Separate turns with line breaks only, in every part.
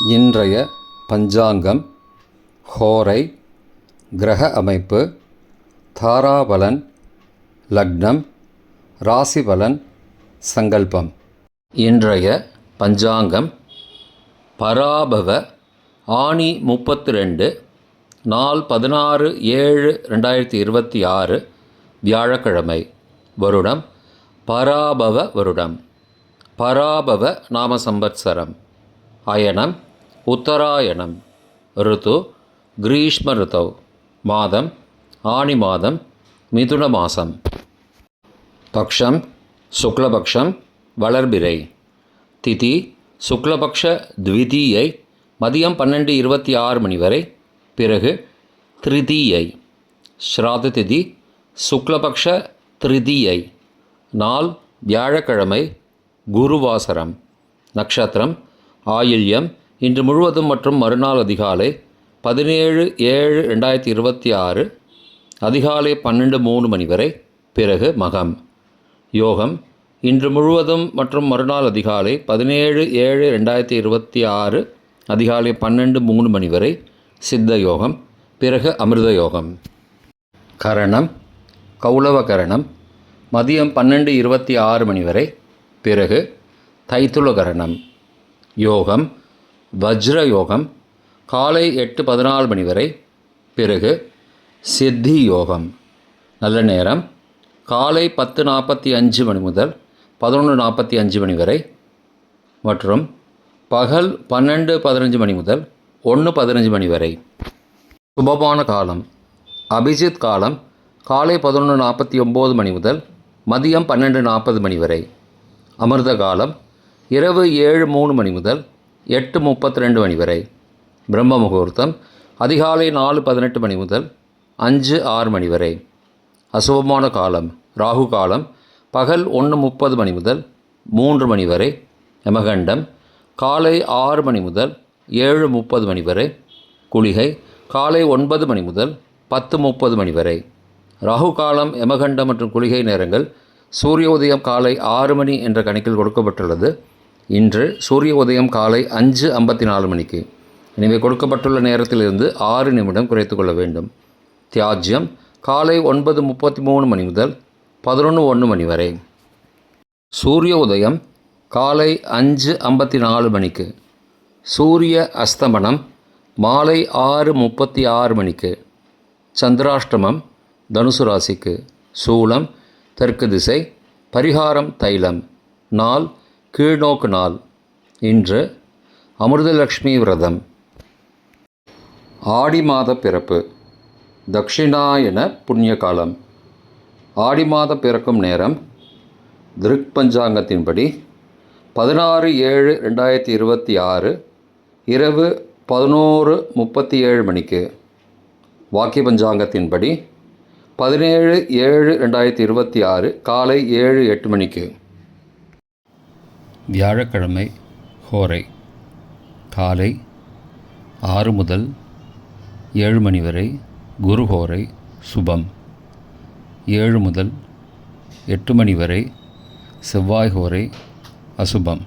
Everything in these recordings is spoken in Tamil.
இன்றைய பஞ்சாங்கம், ஹோரை, கிரக அமைப்பு, தாராபலன், லக்னம், ராசிபலன், சங்கல்பம். இன்றைய பஞ்சாங்கம் பராபவ ஆனி 32 நாள் 16/7/2026 வியாழக்கிழமை. வருடம் பராபவ வருடம். பராபவ நாம சம்பத்சரம். அயனம் உத்தராயணம். ருத்து கிரீஷ்ம ருத்தவ். மாதம் ஆனி மாதம், மிதுன மாதம். பக்ஷம் சுக்லபக்ஷம், வளர்பிறை. திதி சுக்லபக்ஷ த்விதீயை மதியம் 12:26 மணி வரை, பிறகு திருதீயை. ஸ்ராத திதி சுக்லபக்ஷ திருதீயை. நாள் வியாழக்கிழமை, குருவாசரம். நட்சத்திரம் ஆயில்யம். இன்று முழுவதும் மற்றும் மறுநாள் அதிகாலை 17/7/2026 அதிகாலை 12:03 மணி வரை, பிறகு மகம். யோகம் இன்று முழுவதும் மற்றும் மறுநாள் அதிகாலை 17/7/2026 அதிகாலை 12:03 மணி வரை சித்த யோகம், பிறகு அமிர்த யோகம். கரணம் கௌளவ கரணம் மதியம் 12:26 மணி வரை, பிறகு தைத்துள கரணம். யோகம் வஜ்ர யோகம் காலை 8:14 மணி வரை, பிறகு சித்தி யோகம். நல்ல நேரம் காலை 10:45 மணி முதல் 11:45 மணி வரை மற்றும் பகல் 12:15 மணி முதல் 1:15 மணி வரை. சுபமான காலம் அபிஜித் காலம் காலை 11:49 மணி முதல் மதியம் 12:40 மணி வரை. அமிர்த காலம் இரவு 7:03 மணி முதல் 8:32 மணி வரை. பிரம்ம முகூர்த்தம் அதிகாலை 4:18 மணி முதல் 5:06 மணி வரை. அசுபமான காலம் ராகு காலம் பகல் 1:30 மணி முதல் 3 மணி வரை. யமகண்டம் காலை 6 மணி முதல் 7:30 மணி வரை. குளிகை காலை 9 மணி முதல் 10:30 மணி வரை. ராகு காலம், யமகண்டம் மற்றும் குளிகை நேரங்கள் சூரிய உதயம் காலை 6 மணி என்ற கணக்கில் கொடுக்கப்பட்டுள்ளது. இன்று சூரிய உதயம் காலை 5:54 மணிக்கு. எனவே கொடுக்கப்பட்டுள்ள நேரத்திலிருந்து 6 நிமிடம் குறைத்து கொள்ள வேண்டும். தியாஜ்யம் காலை 9:33 மணி முதல் 11:01 மணி வரை. சூரிய உதயம் காலை 5:54 மணிக்கு. சூரிய அஸ்தமனம் மாலை 6:36 மணிக்கு. சந்திராஷ்டமம் தனுசு ராசிக்கு. சூலம் தெற்கு திசை. பரிகாரம் தைலம். நாள் கீழ்நோக்கு நாள். இன்று அமிர்தலக்ஷ்மி விரதம். ஆடி மாத பிறப்பு. தக்ஷிணாயன புண்ணிய காலம். ஆடி மாத பிறக்கும் நேரம் திருக் பஞ்சாங்கத்தின்படி 16/7/2026 இரவு 11:37 மணிக்கு. வாக்கிய பஞ்சாங்கத்தின்படி 17/7/2026 காலை 7:08 மணிக்கு. வியாழக்கிழமை ஹோரை காலை 6 முதல் 7 மணி வரை குரு ஹோரை சுபம். 7 முதல் 8 மணி வரை செவ்வாய் ஹோரை அசுபம்.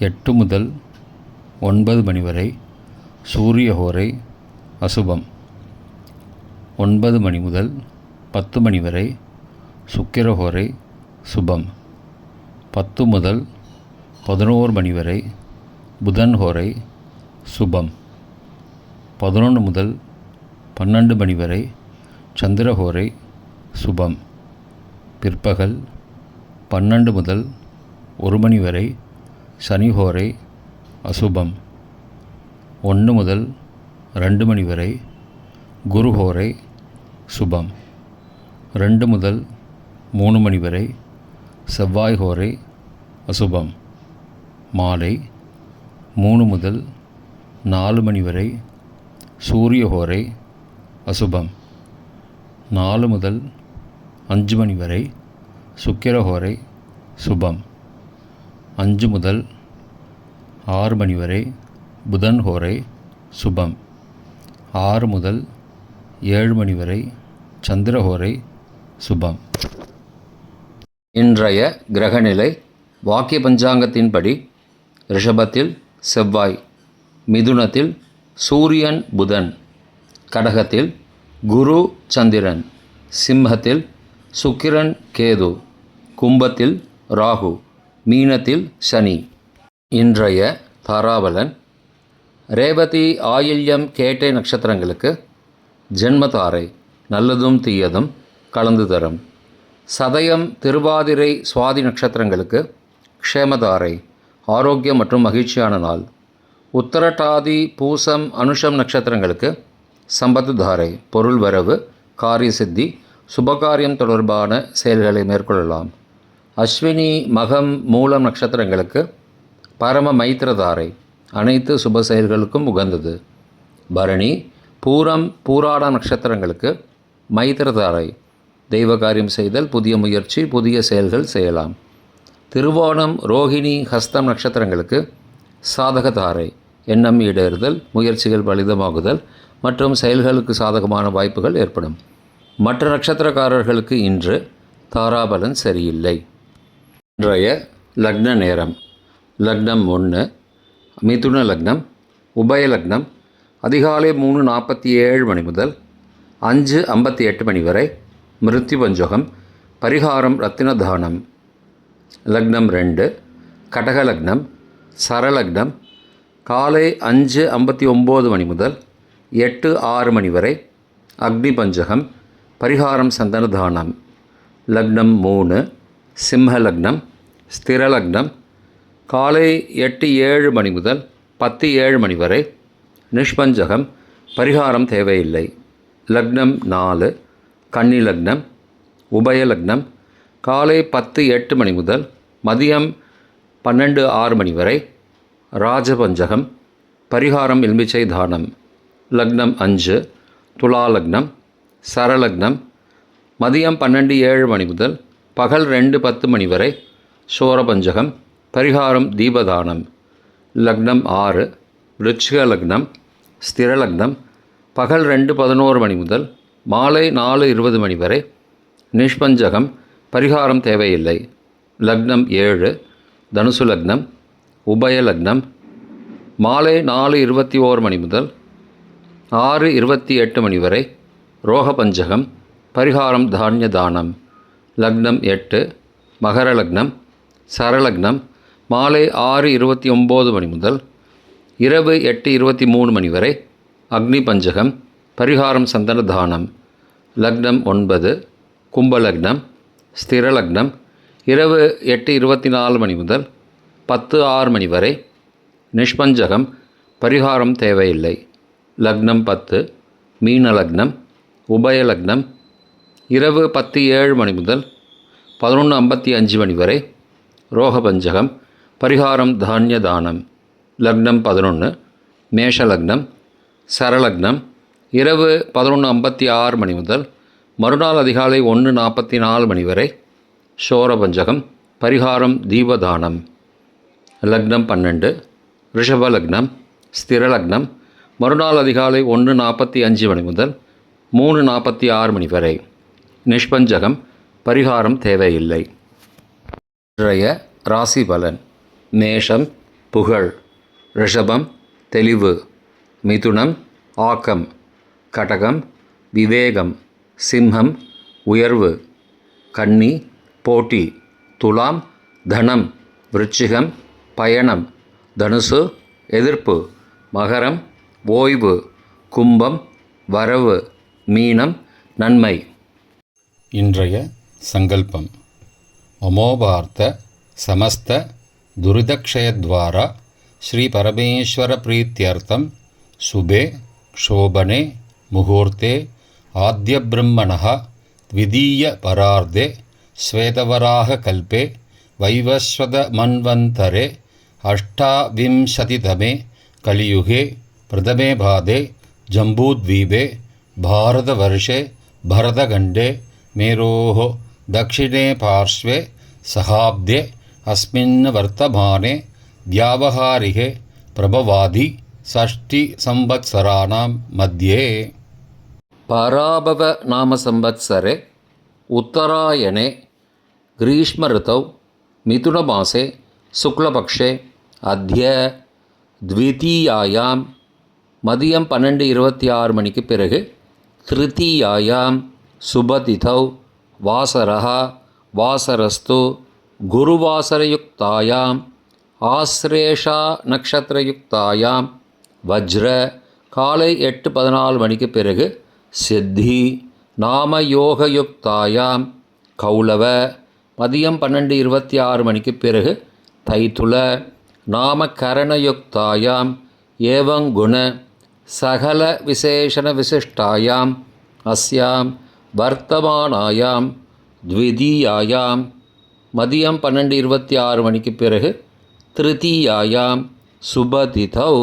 8 முதல் 9 மணி வரை சூரிய ஹோரை அசுபம். 9 மணி முதல் 10 மணி வரை சுக்கிர ஹோரை சுபம். 10 முதல் 11 மணி வரை புதன் ஹோரை சுபம். 11 முதல் 12 மணி வரை சந்திர ஹோரை சுபம். பிற்பகல் 12 முதல் 1 மணி வரை சனி ஹோரை அசுபம். 1 முதல் 2 மணி வரை குரு ஹோரை சுபம். 2 முதல் 3 மணி வரை செவ்வாய் ஹோரை அசுபம். மாலை 3 முதல் 4 மணி வரை சூரிய ஹோரை அசுபம். 4 முதல் 5 மணி வரை சுக்கிர ஹோரை சுபம். 5 முதல் 6 மணி வரை புதன் ஹோரை சுபம். 6 முதல் 7 மணி வரை சந்திர ஹோரை சுபம். இன்றைய கிரகநிலை வாக்கிய பஞ்சாங்கத்தின்படி ரிஷபத்தில் செவ்வாய் மிதுனத்தில் சூரியன் புதன், கடகத்தில் குரு சந்திரன், சிம்மத்தில் சுக்கிரன் கேது, கும்பத்தில் ராகு, மீனத்தில் சனி. இன்றைய தாராபலன். ரேவதி ஆயில்யம் கேட்டை நட்சத்திரங்களுக்கு ஜென்மதாரை நல்லதும் தீயதும் கலந்து தரும். சதயம் திருவாதிரை சுவாதி நட்சத்திரங்களுக்கு க்ஷேமதாரை ஆரோக்கியம் மற்றும் மகிழ்ச்சியான நாள். உத்தரட்டாதி பூசம் அனுஷம் நட்சத்திரங்களுக்கு சம்பத்து தாரை பொருள் வரவு, காரிய சித்தி, சுபகாரியம் தொடர்பான செயல்களை மேற்கொள்ளலாம். அஸ்வினி மகம் மூலம் நட்சத்திரங்களுக்கு பரம மைத்திரதாரை அனைத்து சுப செயல்களுக்கும் உகந்தது. பரணி பூரம் பூராட நட்சத்திரங்களுக்கு மைத்திரதாரை தெய்வ காரியம் செய்தல், புதிய முயற்சி, புதிய செயல்கள் செய்யலாம். திருவோணம் ரோஹிணி ஹஸ்தம் நட்சத்திரங்களுக்கு சாதகதாரை எண்ணம் ஈடேறுதல், முயற்சிகள் பலிதமாகுதல் மற்றும் செயல்களுக்கு சாதகமான வாய்ப்புகள் ஏற்படும். மற்ற நட்சத்திரக்காரர்களுக்கு இன்று தாராபலன் சரியில்லை. இன்றைய லக்ன நேரம். லக்னம் 1 மிதுன லக்னம், உபய லக்னம் அதிகாலை 3:47 மணி முதல் 5:58 மணி வரை மிருத்யு பஞ்சகம், பரிகாரம் ரத்தின தானம். லக்னம் 2 கடக லக்னம், சரலக்னம் காலை 5:59 மணி முதல் 8:06 மணி வரை அக்னி பஞ்சகம், பரிகாரம் சந்தன தானம். லக்னம் 3 சிம்ம லக்னம், ஸ்திர லக்னம் காலை 8:07 மணி முதல் 10:07 மணி வரை நிஷ்பஞ்சகம், பரிகாரம் தேவையில்லை. லக்னம் 4 கன்னி லக்னம், உபய லக்னம் காலை 10:08 மணி முதல் மதியம் 12:06 மணி வரை ராஜபஞ்சகம், பரிகாரம் எலுமிச்சை தானம். லக்னம் 5 துலா லக்னம், சரலக்னம் மதியம் 12:07 மணி முதல் பகல் 2:10 மணி வரை சோரபஞ்சகம், பரிகாரம் தீபதானம். லக்னம் 6 விருச்சிக லக்னம், ஸ்திர லக்னம் பகல் 2:11 மணி முதல் மாலை 4:20 மணி வரை நிஷ்பஞ்சகம், பரிகாரம் தேவையில்லை. லக்னம் 7 தனுசு லக்னம், உபய லக்னம் மாலை 4:21 மணி முதல் 6:28 மணி வரை ரோகபஞ்சகம், பரிகாரம் தானிய தானம். லக்னம் 8 மகர லக்னம், சரலக்னம் மாலை 6:29 மணி முதல் இரவு 8:23 மணி வரை அக்னி பஞ்சகம், பரிகாரம் சந்தன தானம். லக்னம் 9 கும்பலக்னம், ஸ்திர லக்னம் இரவு 8:24 மணி முதல் 10:06 மணி வரை நிஷ்பஞ்சகம், பரிகாரம் தேவையில்லை. லக்னம் 10 மீன லக்னம், உபய லக்னம் இரவு 10:07 மணி முதல் 11:55 மணி வரை ரோகபஞ்சகம், பரிகாரம் தானிய தானம். லக்னம் 11 மேஷ லக்னம், சரலக்னம் இரவு 11:56 மணி முதல் மறுநாள் அதிகாலை 1:44 மணி வரை சோரபஞ்சகம், பரிகாரம் தீபதானம். லக்னம் 12 ரிஷப லக்னம், ஸ்திர லக்னம் மறுநாள் அதிகாலை 1:45 மணி முதல் 3:46 மணி வரை நிஷ்பஞ்சகம், பரிகாரம் தேவையில்லை. இன்றைய ராசி பலன். மேஷம் புகழ், ரிஷபம் தெளிவு, மிதுனம் ஆக்கம், கடகம் விவேகம், சிம்மம் உயர்வு, கன்னி போட்டி, துலாம் தனம், விருச்சிகம் பயணம், தனுசு எதிர்ப்பு, மகரம் ஓய்வு, கும்பம் வரவு, மீனம் நன்மை.
இன்றைய சங்கல்பம். மமோபார்த்த சமஸ்த துரிதக்ஷயத்வாரா ஸ்ரீ பரமேஸ்வர பிரீத்தியர்த்தம் சுபே க்ஷோபனே முகூர்த்தே ஆத்ய பிரம்மணः த்விதீய பரார்த்தே ஸ்வேதவராக கல்பே வைவஸ்வத மன்வந்தரே அஷ்டாவிம்சதிதமே கலியுகே பிரதமே பாதே ஜம்பூத்வீபே பாரதவர்ஷே भरतखण्डे मेरोः दक्षिणे पार्श्वे सहाब्दे अस्मिन् वर्तमाने व्यावहारिके प्रभवादि षष्टिसंवत्सराणां मध्ये
पराभव नाम संवत्सरे उत्तरायणे ग्रीष्म ऋतौ मिथुनमासे शुक्लपक्षे अद्य த்விதீயாயாம் மதியம் 12:26 மணிக்கு பிறகு திருத்தீயாயாம் சுபதிதௌ வாசரஹ வாசரஸ்து குருவாசரயுக்தாயாம் ஆஸ்ரேஷா நக்ஷத்திரயுக்தாயாம் வஜ்ர காலை 8:14 மணிக்கு பிறகு சித்தி நாமயோகயுக்தாயாம் கௌளவ மதியம் 12:26 மணிக்கு பிறகு தைத்துல நாமகரணயுக்தாயாம் ஏவங்குண சகல விசேஷண விசிஷ்டாயாம் அஸ்யாம் வர்த்தமானாயாம் த்விதீயாயாம் மதியம் 12:26 மணிக்கு பிறகு திருத்தீயாயாம் சுபதிதௌ